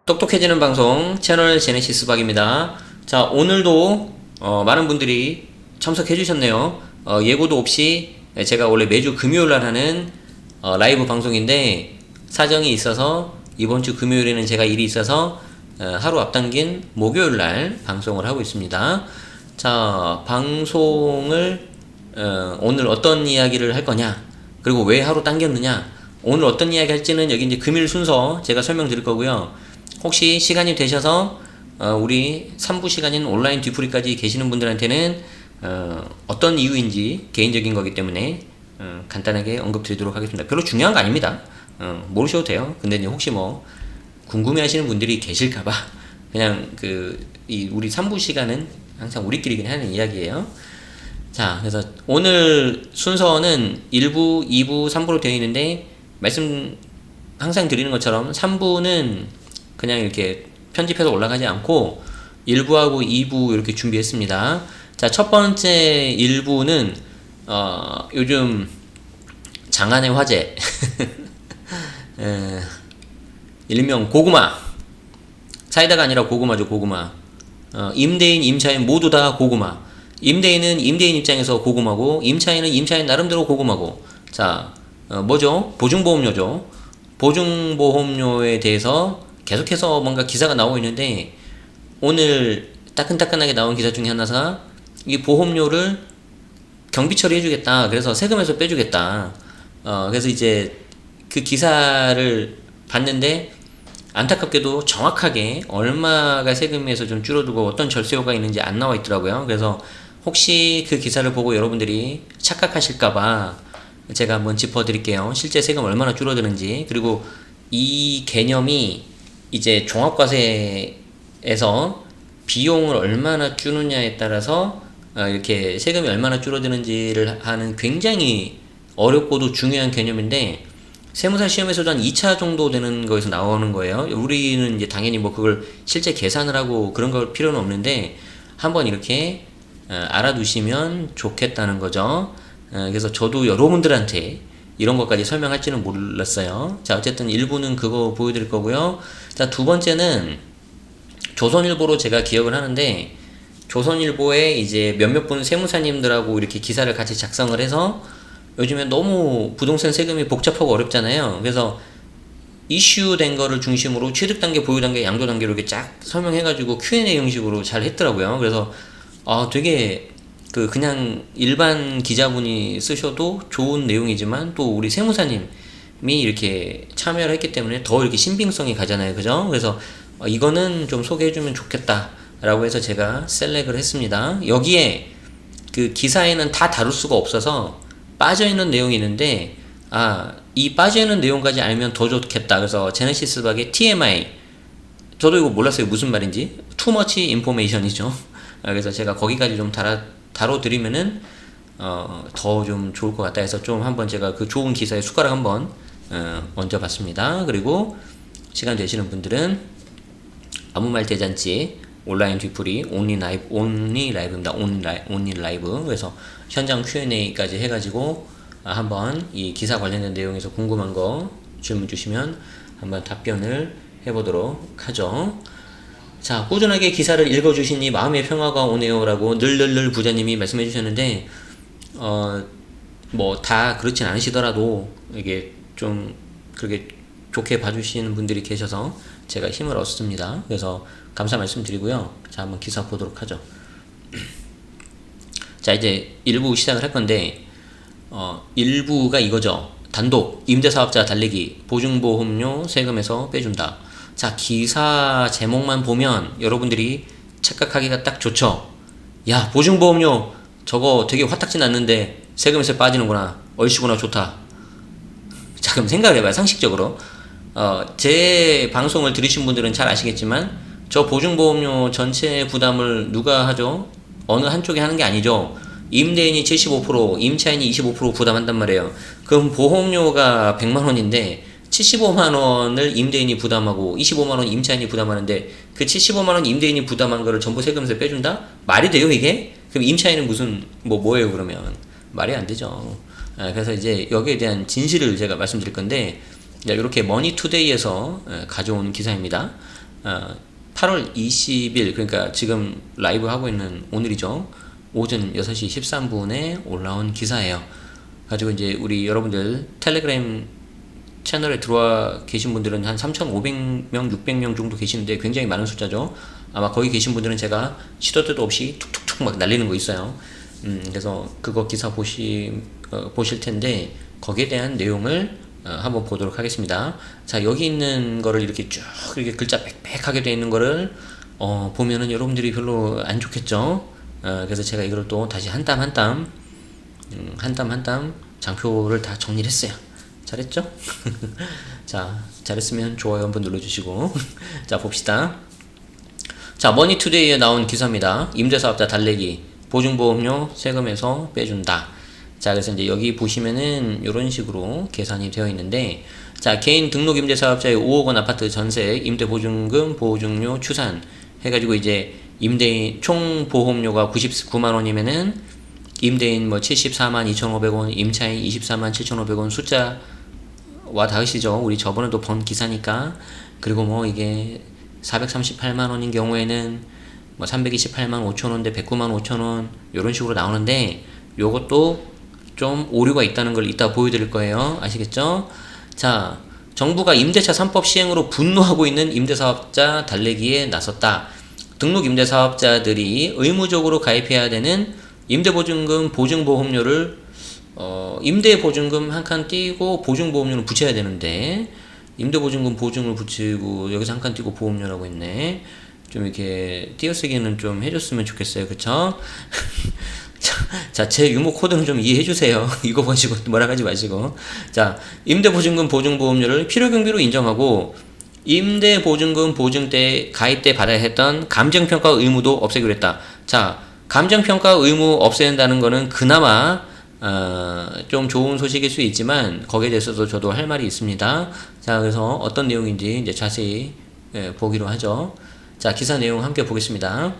똑똑해지는 방송 채널 제네시스 박입니다. 자, 오늘도 많은 분들이 참석해 주셨네요. 예고도 없이 제가 원래 매주 금요일날 하는 라이브 방송인데 사정이 있어서 이번 주 금요일에는 제가 일이 있어서 하루 앞당긴 목요일날 방송을 하고 있습니다. 자, 방송을 오늘 어떤 이야기를 할 거냐, 그리고 왜 하루 당겼느냐, 오늘 어떤 이야기 할지는 여기 이제 금일 순서 제가 설명드릴 거고요. 혹시 시간이 되셔서 우리 3부 시간인 온라인 뒤풀이까지 계시는 분들한테는 어떤 이유인지 개인적인 거기 때문에 간단하게 언급드리도록 하겠습니다. 별로 중요한 거 아닙니다. 모르셔도 돼요. 근데 이제 혹시 뭐 궁금해 하시는 분들이 계실까봐 그냥 우리 3부 시간은 항상 우리끼리 그냥 하는 이야기예요. 자, 그래서 오늘 순서는 1부, 2부, 3부로 되어 있는데 말씀 항상 드리는 것처럼 3부는 그냥 이렇게 편집해서 올라가지 않고 1부하고 2부 이렇게 준비했습니다. 자, 첫 번째 1부는 요즘 장안의 화제 일명 고구마, 사이다가 아니라 고구마죠. 고구마. 임대인, 임차인 모두 다 고구마. 임대인은 임대인 입장에서 고구마고, 임차인은 임차인 나름대로 고구마고. 자, 뭐죠? 보증보험료죠. 보증보험료에 대해서 계속해서 뭔가 기사가 나오고 있는데, 오늘 따끈따끈하게 나온 기사 중에 하나가 이 보험료를 경비 처리해주겠다. 그래서 세금에서 빼주겠다. 그래서 이제 그 기사를 봤는데 안타깝게도 정확하게 얼마가 세금에서 좀 줄어들고 어떤 절세 효과가 있는지 안 나와 있더라고요. 그래서 혹시 그 기사를 보고 여러분들이 착각하실까봐 제가 한번 짚어드릴게요. 실제 세금 얼마나 줄어드는지, 그리고 이 개념이 이제 종합과세에서 비용을 얼마나 주느냐에 따라서 이렇게 세금이 얼마나 줄어드는지를 하는 굉장히 어렵고도 중요한 개념인데, 세무사 시험에서도 한 2차 정도 되는 거에서 나오는 거예요. 우리는 이제 당연히 뭐 그걸 실제 계산을 하고 그런 걸 필요는 없는데 한번 이렇게 알아두시면 좋겠다는 거죠. 그래서 저도 여러분들한테 이런 것까지 설명할지는 몰랐어요. 자, 어쨌든 1부는 그거 보여드릴 거고요. 자, 두 번째는 조선일보로 제가 기억을 하는데, 조선일보에 이제 몇몇 분 세무사님들하고 이렇게 기사를 같이 작성을 해서 요즘에 너무 부동산 세금이 복잡하고 어렵잖아요. 그래서 이슈된 거를 중심으로 취득단계, 보유단계, 양도단계로 이렇게 쫙 설명해가지고 Q&A 형식으로 잘 했더라고요. 그래서 되게 그냥 일반 기자분이 쓰셔도 좋은 내용이지만 또 우리 세무사님이 이렇게 참여를 했기 때문에 더 이렇게 신빙성이 가잖아요. 그죠? 그래서 이거는 좀 소개해주면 좋겠다 라고 해서 제가 셀렉을 했습니다. 여기에 그 기사에는 다 다룰 수가 없어서 빠져있는 내용이 있는데, 이 빠져있는 내용까지 알면 더 좋겠다. 그래서 제네시스 박의 TMI, 저도 이거 몰랐어요. 무슨 말인지. Too much information이죠. 그래서 제가 거기까지 좀 다뤄드리면은 더 좀 좋을 것 같다 해서 좀 한번 제가 그 좋은 기사에 숟가락 한번 얹어봤습니다. 그리고 시간 되시는 분들은 아무 말 대잔치 온라인 뒤풀이 온리 라이브입니다. 온리 라이브. 그래서 현장 Q&A까지 해가지고 한번 이 기사 관련된 내용에서 궁금한 거 질문 주시면 한번 답변을 해보도록 하죠. 자, 꾸준하게 기사를 읽어주시니 마음의 평화가 오네요라고 늘늘늘 부자님이 말씀해 주셨는데, 뭐 다 그렇진 않으시더라도 이게 좀 그렇게 좋게 봐주시는 분들이 계셔서 제가 힘을 얻습니다. 그래서 감사 말씀드리고요. 자, 한번 기사 보도록 하죠. 자, 이제 1부 시작을 할 건데, 1부가 이거죠. 단독 임대사업자 달래기, 보증보험료 세금에서 빼준다. 자, 기사 제목만 보면 여러분들이 착각하기가 딱 좋죠. 야, 보증보험료 저거 되게 화딱지 났는데 세금에서 빠지는구나. 얼씨구나, 좋다. 자, 그럼 생각을 해봐요. 상식적으로 제 방송을 들으신 분들은 잘 아시겠지만, 저 보증보험료 전체 부담을 누가 하죠? 어느 한쪽이 하는 게 아니죠. 임대인이 75%, 임차인이 25% 부담한단 말이에요. 그럼 보험료가 100만원인데 75만원을 임대인이 부담하고 25만원 임차인이 부담하는데, 그 75만원 임대인이 부담한 거를 전부 세금에서 빼준다? 말이 돼요, 이게? 그럼 임차인은 뭐예요, 그러면? 말이 안 되죠. 그래서 이제 여기에 대한 진실을 제가 말씀드릴 건데, 이렇게 머니투데이에서 가져온 기사입니다. 8월 20일, 그러니까 지금 라이브 하고 있는 오늘이죠. 오전 6시 13분에 올라온 기사예요. 가지고 이제 우리 여러분들 텔레그램 채널에 들어와 계신 분들은 한 3,500명, 600명 정도 계시는데 굉장히 많은 숫자죠. 아마 거기 계신 분들은 제가 시도 때도 없이 툭툭툭 막 날리는 거 있어요. 그래서 그거 기사 보실 텐데 거기에 대한 내용을 한번 보도록 하겠습니다. 자, 여기 있는 거를 이렇게 쭉 이렇게 글자 빽빽하게 되어 있는 거를 보면은 여러분들이 별로 안 좋겠죠. 그래서 제가 이걸 또 다시 한 땀 한 땀 장표를 다 정리를 했어요. 잘했죠? 자, 잘했으면 좋아요 한번 눌러주시고 자, 봅시다. 자, 머니투데이에 나온 기사입니다. 임대사업자 달래기 보증보험료 세금에서 빼준다. 자, 그래서 이제 여기 보시면은 이런 식으로 계산이 되어 있는데, 자, 개인 등록 임대사업자의 5억 원 아파트 전세 임대보증금 보증료 추산 해가지고 이제 임대인 총 보험료가 99만 원이면은 임대인 뭐 74만 2,500원, 임차인 24만 7,500원 숫자와 닿으시죠? 우리 저번에도 본 기사니까. 그리고 뭐 이게 438만 원인 경우에는 뭐 328만 5천 원대 109만 5천 원 이런 식으로 나오는데, 요것도 좀 오류가 있다는 걸 이따 보여드릴 거예요. 아시겠죠? 자, 정부가 임대차 3법 시행으로 분노하고 있는 임대사업자 달래기에 나섰다. 등록 임대사업자들이 의무적으로 가입해야 되는 임대보증금 보증보험료를 임대보증금 한 칸 띄고 보증보험료는 붙여야 되는데, 임대보증금 보증을 붙이고 여기서 한 칸 띄고 보험료라고 했네. 좀 이렇게 띄어쓰기는 좀 해줬으면 좋겠어요. 그쵸? 자, 제 유머 코드는 좀 이해해주세요. 이거 보시고 뭐라 하지 마시고. 자, 임대보증금 보증보험료를 필요경비로 인정하고 임대보증금 보증 때 가입 때 받아야 했던 감정평가 의무도 없애기로 했다. 자, 감정평가 의무 없앤다는 거는 그나마 좀 좋은 소식일 수 있지만 거기에 대해서도 저도 할 말이 있습니다. 자, 그래서 어떤 내용인지 이제 자세히 보기로 하죠. 자, 기사 내용 함께 보겠습니다.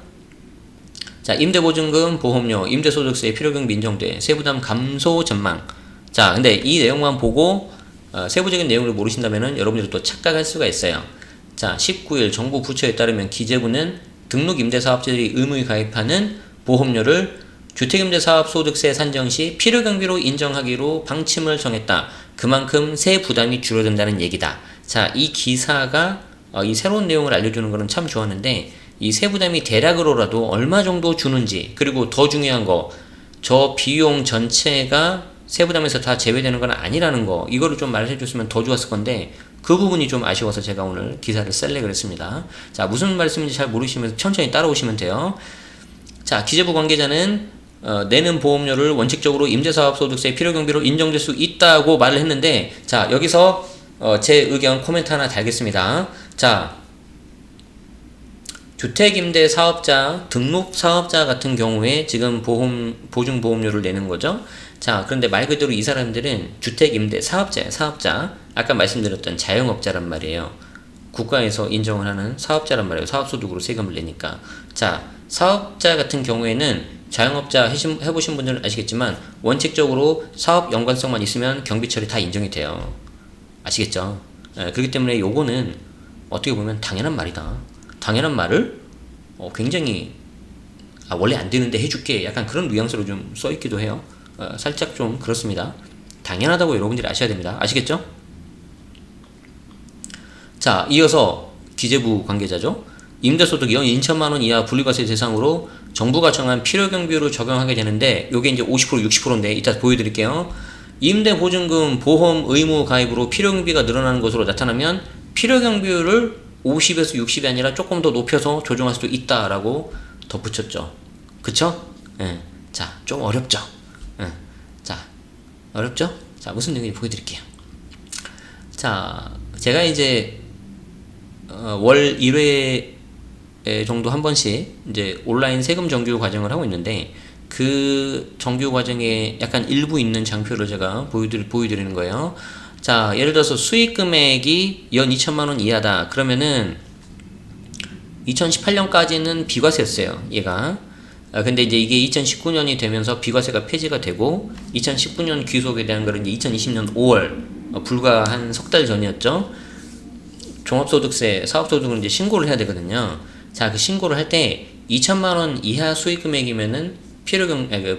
자, 임대보증금 보험료, 임대소득세 필요경비 인정돼 세부담 감소 전망. 자, 근데 이 내용만 보고 세부적인 내용을 모르신다면은 여러분들이 또 착각할 수가 있어요. 자, 19일 정부 부처에 따르면 기재부는 등록 임대사업자들이 의무에 가입하는 보험료를 주택임대사업소득세 산정 시 필요경비로 인정하기로 방침을 정했다. 그만큼 세 부담이 줄어든다는 얘기다. 자, 이 기사가 이 새로운 내용을 알려주는 거는 참 좋았는데, 이 세부담이 대략으로라도 얼마 정도 주는지, 그리고 더 중요한 거, 저 비용 전체가 세부담에서 다 제외되는 건 아니라는 거, 이거를 좀 말해줬으면 더 좋았을 건데 그 부분이 좀 아쉬워서 제가 오늘 기사를 셀렉을 했습니다. 자, 무슨 말씀인지 잘 모르시면 천천히 따라오시면 돼요. 자, 기재부 관계자는 내는 보험료를 원칙적으로 임대사업소득세 필요경비로 인정될 수 있다고 말을 했는데, 자, 여기서 제 의견 코멘트 하나 달겠습니다. 자, 주택임대사업자, 등록사업자 같은 경우에 지금 보증보험료를 내는 거죠. 자, 그런데 말 그대로 이 사람들은 주택임대사업자예요. 사업자. 아까 말씀드렸던 자영업자란 말이에요. 국가에서 인정을 하는 사업자란 말이에요. 사업소득으로 세금을 내니까. 자, 사업자 같은 경우에는 자영업자 해보신 분들은 아시겠지만 원칙적으로 사업 연관성만 있으면 경비처리 다 인정이 돼요. 아시겠죠? 그렇기 때문에 요거는 어떻게 보면 당연한 말이다. 당연한 말을 굉장히 원래 안 되는데 해줄게, 약간 그런 뉘앙스로 좀 써있기도 해요. 살짝 좀 그렇습니다. 당연하다고 여러분들이 아셔야 됩니다. 아시겠죠? 자, 이어서 기재부 관계자죠. 임대소득 연 2천만원 이하 분리과세 대상으로 정부가 정한 필요경비로 적용하게 되는데, 요게 이제 50% 60%인데 이따 보여드릴게요. 임대보증금 보험 의무 가입으로 필요경비가 늘어나는 것으로 나타나면 필요경비율을 50에서 60이 아니라 조금 더 높여서 조정할 수도 있다라고 덧붙였죠. 그쵸? 예. 자, 좀 어렵죠? 예. 자, 어렵죠? 자, 무슨 내용인지 보여드릴게요. 자, 제가 이제 월 1회 정도 한 번씩 이제 온라인 세금 정규 과정을 하고 있는데, 그 정규 과정에 약간 일부 있는 장표를 제가 보여드리는 거예요. 자, 예를 들어서 수익 금액이 연 2천만원 이하다. 그러면은 2018년까지는 비과세였어요, 얘가. 근데 이제 이게 2019년이 되면서 비과세가 폐지가 되고, 2019년 귀속에 대한 거는 이제 2020년 5월, 불과 한 석 달 전이었죠. 종합소득세, 사업소득은 이제 신고를 해야 되거든요. 자, 그 신고를 할 때 2천만 원 이하 수익 금액이면은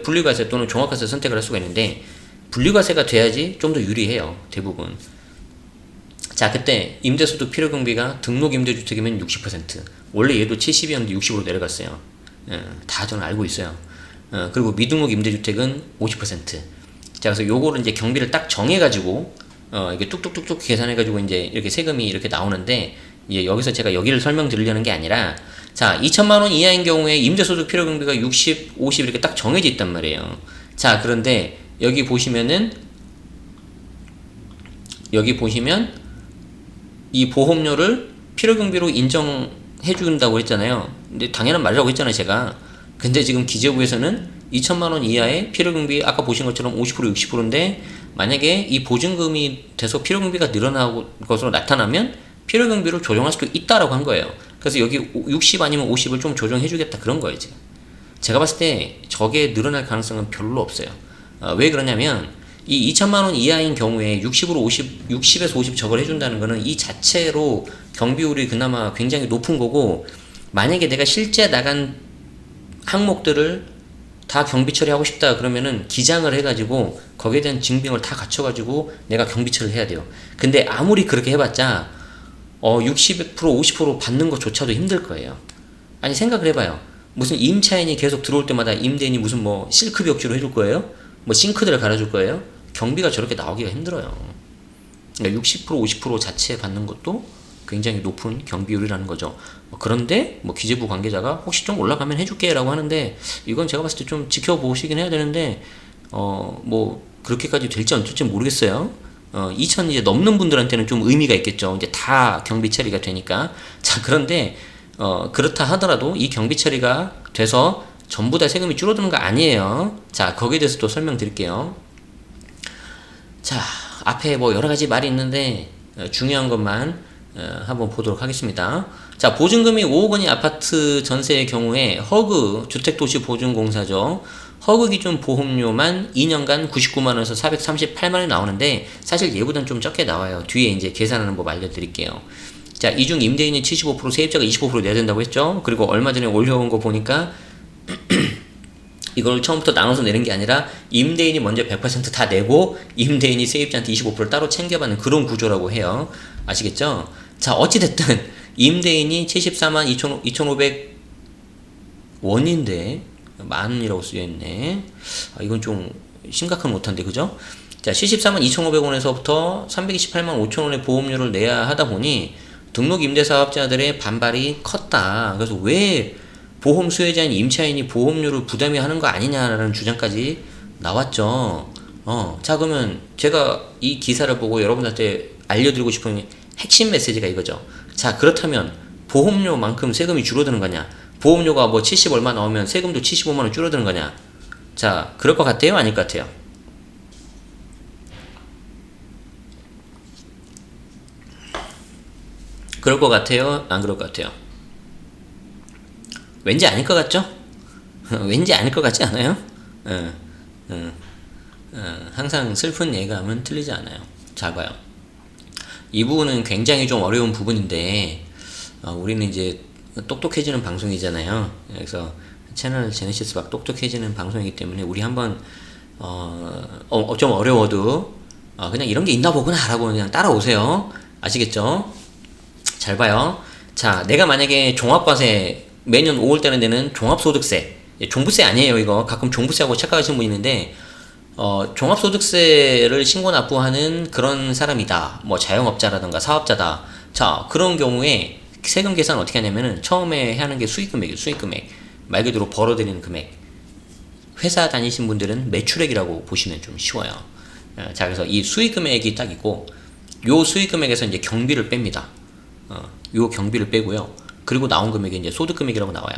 분리과세 또는 종합과세 선택을 할 수가 있는데, 분리과세가 돼야지 좀 더 유리해요, 대부분. 자, 그때 임대소득 필요경비가 등록 임대주택이면 60%, 원래 얘도 70이었는데 60으로 내려갔어요. 다 저는 알고 있어요. 그리고 미등록 임대주택은 50%. 자, 그래서 요거를 이제 경비를 딱 정해가지고 이게 뚝뚝뚝뚝 계산해가지고 이제 이렇게 세금이 이렇게 나오는데, 이제 여기서 제가 여기를 설명드리려는 게 아니라, 자, 2천만 원 이하인 경우에 임대소득 필요경비가 60, 50 이렇게 딱 정해져 있단 말이에요. 자, 그런데 여기 보시면 이 보험료를 필요경비로 인정해 준다고 했잖아요. 근데 당연한 말이라고 했잖아요, 제가. 근데 지금 기재부에서는 2천만 원 이하의 필요경비, 아까 보신 것처럼 50% 60%인데, 만약에 이 보증금이 돼서 필요경비가 늘어나고 것으로 나타나면 필요경비를 조정할 수도 있다라고 한 거예요. 그래서 여기 60 아니면 50을 좀 조정해 주겠다 그런 거예요, 지금. 제가 봤을 때 저게 늘어날 가능성은 별로 없어요. 왜 그러냐면 이 2천만 원 이하인 경우에 60에서 50 저걸 해준다는 거는 이 자체로 경비율이 그나마 굉장히 높은 거고, 만약에 내가 실제 나간 항목들을 다 경비 처리하고 싶다 그러면은 기장을 해가지고 거기에 대한 증빙을 다 갖춰가지고 내가 경비 처리를 해야 돼요. 근데 아무리 그렇게 해봤자 60% 50% 받는 것조차도 힘들 거예요. 아니, 생각을 해봐요. 무슨 임차인이 계속 들어올 때마다 임대인이 무슨 뭐 실크벽지로 해줄 거예요? 뭐 싱크대를 갈아줄 거예요? 경비가 저렇게 나오기가 힘들어요. 그러니까 60% 50% 자체 받는 것도 굉장히 높은 경비율이라는 거죠. 그런데 뭐 기재부 관계자가 혹시 좀 올라가면 해줄게 라고 하는데, 이건 제가 봤을 때 좀 지켜보시긴 해야 되는데 뭐 그렇게까지 될지 안 될지 모르겠어요. 2천 이제 넘는 분들한테는 좀 의미가 있겠죠. 이제 다 경비 처리가 되니까. 자, 그런데 그렇다 하더라도 이 경비 처리가 돼서 전부 다 세금이 줄어드는 거 아니에요. 자, 거기에 대해서 또 설명드릴게요. 자, 앞에 뭐 여러 가지 말이 있는데 중요한 것만 한번 보도록 하겠습니다. 자, 보증금이 5억 원이 아파트 전세의 경우에 허그 주택도시보증공사죠. 허그 기준 보험료만 2년간 99만 원에서 438만 원이 나오는데, 사실 얘보다는 좀 적게 나와요. 뒤에 이제 계산하는 법 알려드릴게요. 자, 이 중 임대인이 75%, 세입자가 25% 내야 된다고 했죠. 그리고 얼마 전에 올려온 거 보니까 이걸 처음부터 나눠서 내는 게 아니라 임대인이 먼저 100% 다 내고 임대인이 세입자한테 25%를 따로 챙겨받는 그런 구조라고 해요. 아시겠죠? 자, 어찌됐든 임대인이 74만 2,500 원인데 만원이라고 쓰여있네. 이건 좀 심각한 못한데, 그죠? 자, 74만 2,500원에서부터 328만 5천원의 보험료를 내야 하다 보니 등록 임대사업자들의 반발이 컸다. 그래서 왜 보험 수혜자인 임차인이 보험료를 부담해야 하는 거 아니냐라는 주장까지 나왔죠. 자, 그러면 제가 이 기사를 보고 여러분들한테 알려드리고 싶은 핵심 메시지가 이거죠. 자, 그렇다면 보험료만큼 세금이 줄어드는 거냐? 보험료가 뭐 70 얼마 나오면 세금도 75만 원 줄어드는 거냐? 자, 그럴 것 같아요? 아닐 것 같아요? 그럴 것 같아요? 안 그럴 것 같아요? 왠지 아닐 것 같죠? 왠지 아닐 것 같지 않아요? 항상 슬픈 예감은 틀리지 않아요. 잘 봐요. 이 부분은 굉장히 좀 어려운 부분인데, 우리는 이제 똑똑해지는 방송이잖아요. 그래서 채널 제네시스 막 똑똑해지는 방송이기 때문에 우리 한번 좀 어려워도 그냥 이런 게 있나 보구나 라고 그냥 따라오세요. 아시겠죠? 잘 봐요. 자, 내가 만약에 종합과세 매년 5월달에 내는 종합소득세, 종부세 아니에요. 이거 가끔 종부세하고 착각하시는 분 있는데, 종합소득세를 신고 납부하는 그런 사람이다. 뭐 자영업자라든가 사업자다. 자, 그런 경우에 세금 계산 어떻게 하냐면은 처음에 하는 게 수익금액이에요. 수익금액. 말 그대로 벌어들이는 금액. 회사 다니신 분들은 매출액이라고 보시면 좀 쉬워요. 자, 그래서 이 수익금액이 딱 있고, 요 수익금액에서 이제 경비를 뺍니다. 요 경비를 빼고요. 그리고 나온 금액이 이제 소득금액이라고 나와요.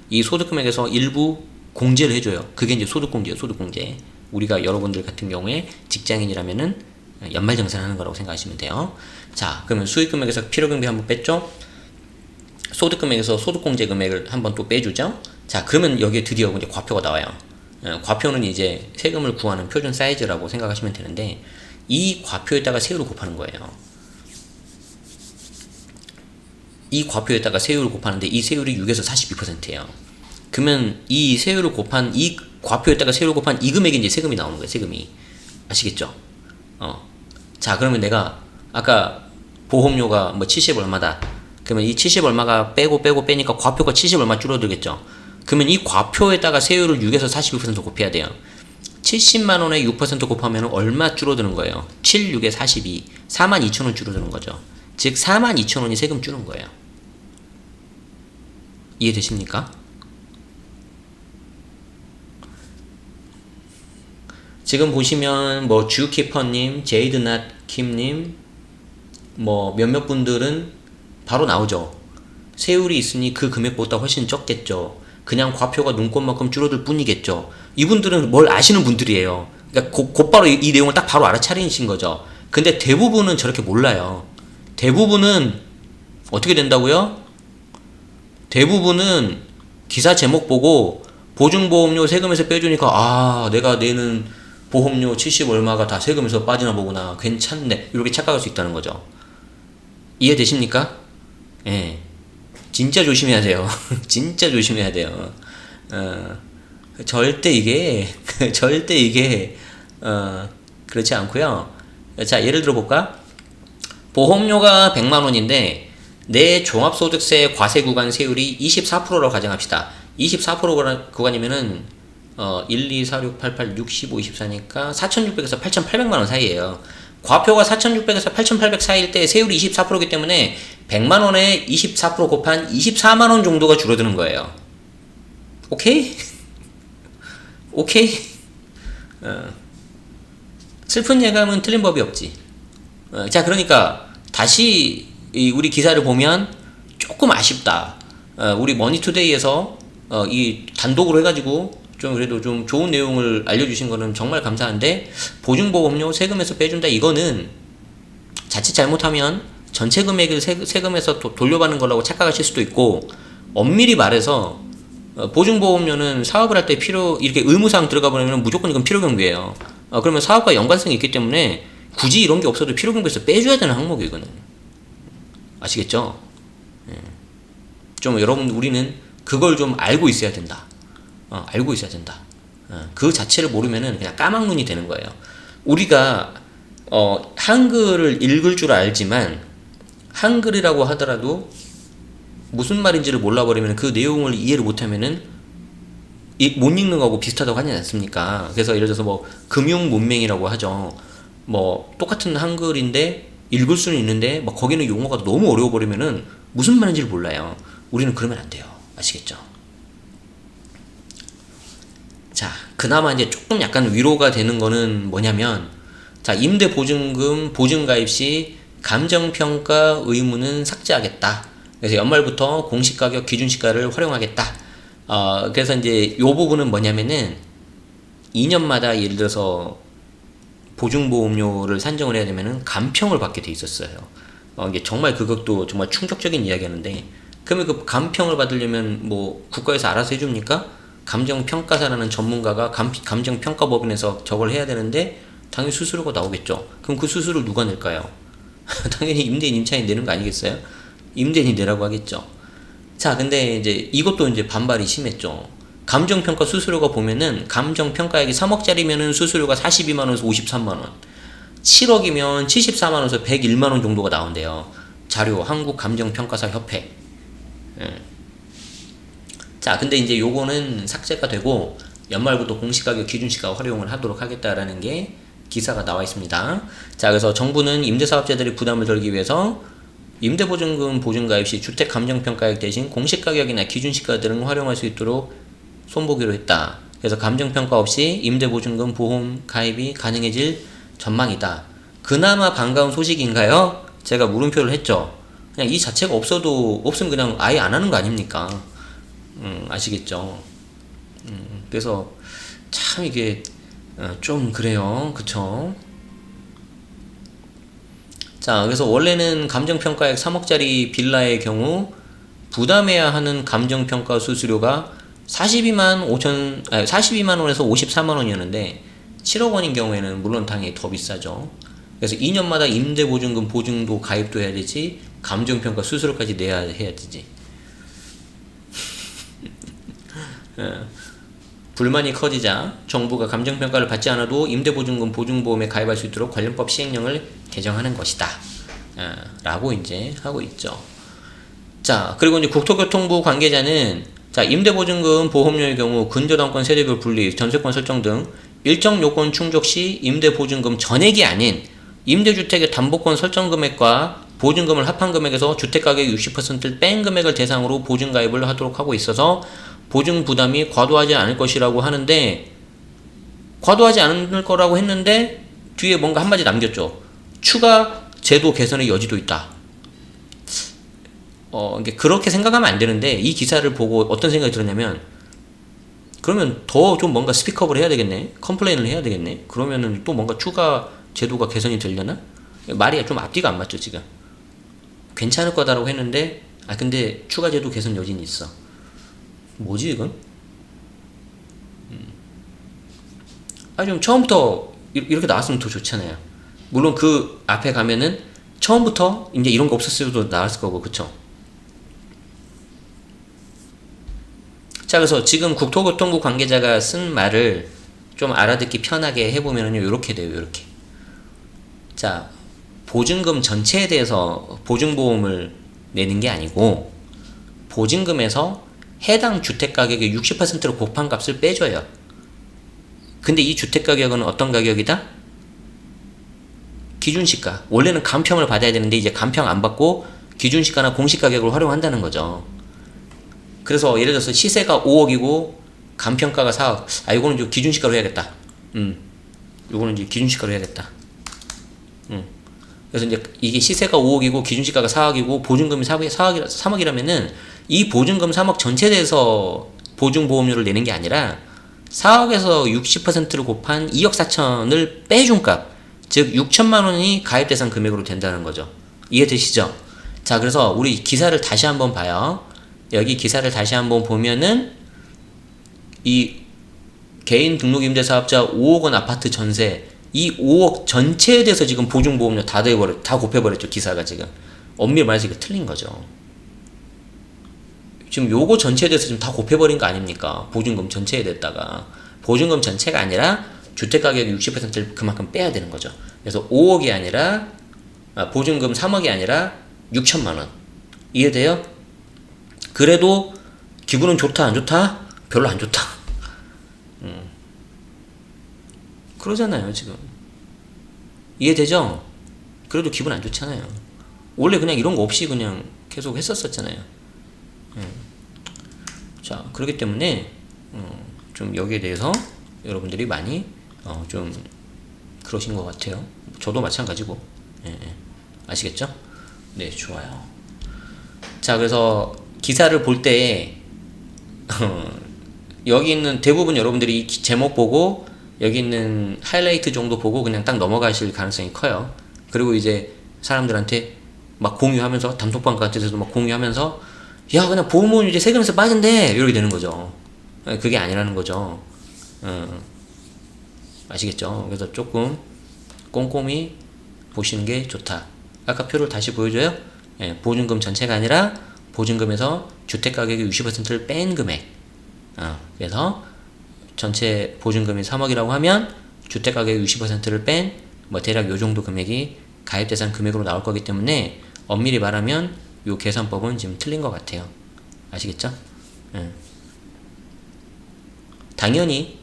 이 소득금액에서 일부 공제를 해줘요. 그게 이제 소득공제예요. 소득공제. 우리가 여러분들 같은 경우에 직장인이라면은 연말정산하는 거라고 생각하시면 돼요. 자, 그러면 수익금액에서 필요경비 한번 뺐죠? 소득금액에서 소득공제 금액을 한번 또 빼주죠? 자, 그러면 여기에 드디어 이제 과표가 나와요. 과표는 이제 세금을 구하는 표준 사이즈라고 생각하시면 되는데, 이 과표에다가 세율을 곱하는 거예요. 이 과표에다가 세율을 곱하는데 이 세율이 6에서 42%예요. 그러면 이 세율을 곱한 이 과표에다가 세율을 곱한 이 금액이 이제 세금이 나오는 거예요. 세금이. 아시겠죠? 자, 그러면 내가 아까 보험료가 뭐 70 얼마다. 그러면 이 70 얼마가 빼니까 과표가 70 얼마 줄어들겠죠. 그러면 이 과표에다가 세율을 6에서 42% 곱해야 돼요. 70만 원에 6% 곱하면 얼마 줄어드는 거예요? 7, 6에 42. 42,000원 줄어드는 거죠. 즉 42,000원이 세금 주는 거예요. 이해되십니까? 지금 보시면 뭐 주키퍼님, 제이드낫킴님 뭐 몇몇 분들은 바로 나오죠. 세율이 있으니 그 금액보다 훨씬 적겠죠. 그냥 과표가 눈꽃만큼 줄어들 뿐이겠죠. 이분들은 뭘 아시는 분들이에요. 그러니까 곧바로 이 내용을 딱 바로 알아차리신 거죠. 근데 대부분은 저렇게 몰라요. 대부분은 어떻게 된다고요? 대부분은 기사 제목 보고 보증보험료 세금에서 빼주니까 아 내가 내는 보험료 70 얼마가 다 세금에서 빠지나 보구나. 괜찮네. 이렇게 착각할 수 있다는 거죠. 이해되십니까? 예. 진짜 조심해야 돼요. 진짜 조심해야 돼요. 절대 이게 그렇지 않고요. 자, 예를 들어 볼까? 보험료가 100만 원인데 내 종합소득세 과세 구간 세율이 24%라고 가정합시다. 24% 구간이면은 1, 2, 4, 6, 8, 8, 65, 24니까 4,600에서 8,800만 원 사이에요. 과표가 4,600에서 8,800 사이일 때 세율이 24%이기 때문에 100만 원에 24% 곱한 24만 원 정도가 줄어드는 거예요. 오케이? 오케이? 슬픈 예감은 틀린 법이 없지. 자, 그러니까 다시 우리 기사를 보면 조금 아쉽다. 우리 머니투데이에서 이 단독으로 해가지고 좀 그래도 좀 좋은 내용을 알려주신 거는 정말 감사한데 보증보험료 세금에서 빼준다 이거는 자칫 잘못하면 전체 금액을 세금에서 돌려받는 거라고 착각하실 수도 있고 엄밀히 말해서 보증보험료는 사업을 할 때 이렇게 의무사항 들어가 보면 무조건 이건 필요경비예요. 그러면 사업과 연관성이 있기 때문에 굳이 이런 게 없어도 필요경비에서 빼줘야 되는 항목이에요. 이거는 아시겠죠? 좀 여러분 우리는 그걸 좀 알고 있어야 된다. 알고 있어야 된다. 그 자체를 모르면은 그냥 까막눈이 되는 거예요. 우리가 한글을 읽을 줄 알지만 한글이라고 하더라도 무슨 말인지를 몰라버리면 그 내용을 이해를 못하면은 못 읽는 거하고 비슷하다고 하지 않습니까? 그래서 예를 들어서 뭐 금융문맹이라고 하죠. 뭐 똑같은 한글인데 읽을 수는 있는데 뭐 거기는 용어가 너무 어려워 버리면은 무슨 말인지를 몰라요. 우리는 그러면 안 돼요. 아시겠죠? 자, 그나마 이제 조금 약간 위로가 되는 거는 뭐냐면, 자, 임대보증금 보증가입 시 감정평가 의무는 삭제하겠다. 그래서 연말부터 공시가격 기준시가를 활용하겠다. 그래서 이제 요 부분은 뭐냐면은 2년마다 예를 들어서 보증보험료를 산정을 해야 되면은 감평을 받게 돼 있었어요. 이게 정말 그것도 정말 충격적인 이야기였는데, 그러면 그 감평을 받으려면 뭐 국가에서 알아서 해줍니까? 감정평가사라는 전문가가 감정평가법인에서 저걸 해야 되는데 당연히 수수료가 나오겠죠. 그럼 그 수수료를 누가 낼까요? 당연히 임대인 임차인이 내는 거 아니겠어요? 임대인이 내라고 하겠죠. 자, 근데 이제 이것도 이제 반발이 심했죠. 감정평가 수수료가 보면은 감정평가액이 3억짜리면은 수수료가 42만원에서 53만원, 7억이면 74만원에서 101만원 정도가 나온대요. 자료 한국감정평가사 협회. 자, 근데 이제 요거는 삭제가 되고 연말부터 공시가격 기준시가 활용을 하도록 하겠다라는 게 기사가 나와 있습니다. 자, 그래서 정부는 임대사업자들이 부담을 덜기 위해서 임대보증금 보증가입 시 주택감정평가액 대신 공시가격이나 기준시가 등을 활용할 수 있도록 손보기로 했다. 그래서 감정평가 없이 임대보증금 보험 가입이 가능해질 전망이다. 그나마 반가운 소식인가요? 제가 물음표를 했죠. 그냥 이 자체가 없으면 그냥 아예 안 하는 거 아닙니까? 아시겠죠? 그래서 참 이게 좀 그래요. 그쵸? 자, 그래서 원래는 감정평가액 3억짜리 빌라의 경우 부담해야 하는 감정평가 수수료가 42만 원에서 54만 원이었는데 7억 원인 경우에는 물론 당연히 더 비싸죠. 그래서 2년마다 임대보증금 보증도 가입도 해야 되지, 감정평가 수수료까지 내야 해야 되지. 불만이 커지자 정부가 감정평가를 받지 않아도 임대보증금 보증보험에 가입할 수 있도록 관련법 시행령을 개정하는 것이다. 라고 이제 하고 있죠. 자, 그리고 이제 국토교통부 관계자는, 자, 임대보증금 보험료의 경우 근저당권 세대별 분리, 전세권 설정 등 일정 요건 충족 시 임대보증금 전액이 아닌 임대주택의 담보권 설정 금액과 보증금을 합한 금액에서 주택가격 60%를 뺀 금액을 대상으로 보증가입을 하도록 하고 있어서 보증 부담이 과도하지 않을 것이라고 하는데, 과도하지 않을 거라고 했는데 뒤에 뭔가 한마디 남겼죠. 추가 제도 개선의 여지도 있다. 이게 그렇게 생각하면 안 되는데, 이 기사를 보고 어떤 생각이 들었냐면, 그러면 더 좀 뭔가 스피크업을 해야 되겠네, 컴플레인을 해야 되겠네, 그러면은 또 뭔가 추가 제도가 개선이 되려나? 말이 좀 앞뒤가 안 맞죠. 지금 괜찮을 거다라고 했는데, 근데 추가 제도 개선 여지는 있어. 뭐지 이건? 좀 처음부터 이렇게 나왔으면 더 좋잖아요. 물론 그 앞에 가면은 처음부터 이제 이런 거 없었어도 나왔을 거고, 그쵸? 자, 그래서 지금 국토교통부 관계자가 쓴 말을 좀 알아듣기 편하게 해보면요, 이렇게 돼요. 이렇게. 자, 보증금 전체에 대해서 보증보험을 내는 게 아니고, 보증금에서 해당 주택가격의 60%로 곱한 값을 빼줘요. 근데 이 주택가격은 어떤 가격이다? 기준시가. 원래는 감평을 받아야 되는데 이제 감평 안 받고 기준시가나 공시가격을 활용한다는 거죠. 그래서 예를 들어서 시세가 5억이고 감평가가 4억. 이거는 좀 기준시가로 해야겠다. 요거는 이제 기준시가로 해야겠다. 그래서 이제 이게 시세가 5억이고 기준시가가 4억이고 보증금이 3억이라면은 이 보증금 3억 전체에 대해서 보증보험료를 내는 게 아니라 4억에서 60%를 곱한 2억 4천을 빼준 값, 즉 6천만 원이 가입 대상 금액으로 된다는 거죠. 이해되시죠? 자, 그래서 우리 기사를 다시 한번 봐요. 여기 기사를 다시 한번 보면은 이 개인 등록임대사업자 5억 원 아파트 전세, 이 5억 전체에 대해서 지금 보증보험료 다 곱해버렸죠. 기사가 지금 엄밀히 말해서 이거 틀린 거죠. 지금 요거 전체에 대해서 지금 다 곱해버린 거 아닙니까? 보증금 전체에 됐다가 보증금 전체가 아니라 주택가격의 60%를 그만큼 빼야 되는 거죠. 그래서 5억이 아니라 보증금 3억이 아니라 6천만 원. 이해돼요? 그래도 기분은 좋다 안 좋다? 별로 안 좋다. 그러잖아요 지금. 이해되죠? 그래도 기분 안 좋잖아요. 원래 그냥 이런 거 없이 그냥 계속 했었잖아요. 자, 그렇기 때문에 좀 여기에 대해서 여러분들이 많이 좀 그러신 것 같아요. 저도 마찬가지고. 아시겠죠? 네, 좋아요. 자, 그래서 기사를 볼 때 여기 있는 대부분 여러분들이 이 제목 보고 여기 있는 하이라이트 정도 보고 그냥 딱 넘어가실 가능성이 커요. 그리고 이제 사람들한테 막 공유하면서, 단톡방 같은 데서도 막 공유하면서, 야, 그냥 보험은 이제 세금에서 빠진대, 이렇게 되는 거죠. 그게 아니라는 거죠. 아시겠죠? 그래서 조금 꼼꼼히 보시는 게 좋다. 아까 표를 다시 보여줘요. 보증금 전체가 아니라 보증금에서 주택가격의 60%를 뺀 금액. 그래서 전체 보증금이 3억이라고 하면 주택가격의 60%를 뺀 대략 요 정도 금액이 가입대상 금액으로 나올 거기 때문에 엄밀히 말하면 요 계산법은 지금 틀린 것 같아요. 아시겠죠? 당연히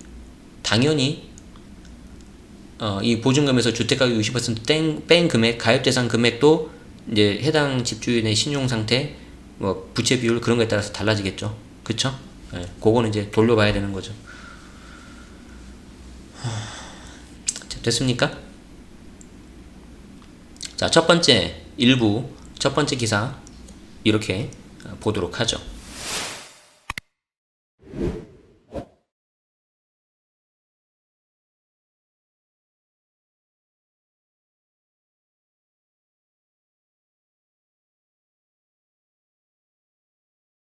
이 보증금에서 주택가격 60% 뺀 금액, 가입대상 금액도 이제 해당 집주인의 신용상태, 부채 비율 그런 거에 따라서 달라지겠죠. 그쵸? 그거는 이제 돌려봐야 되는 거죠. 됐습니까? 자, 첫 번째 일부, 첫 번째 기사 이렇게 보도록 하죠.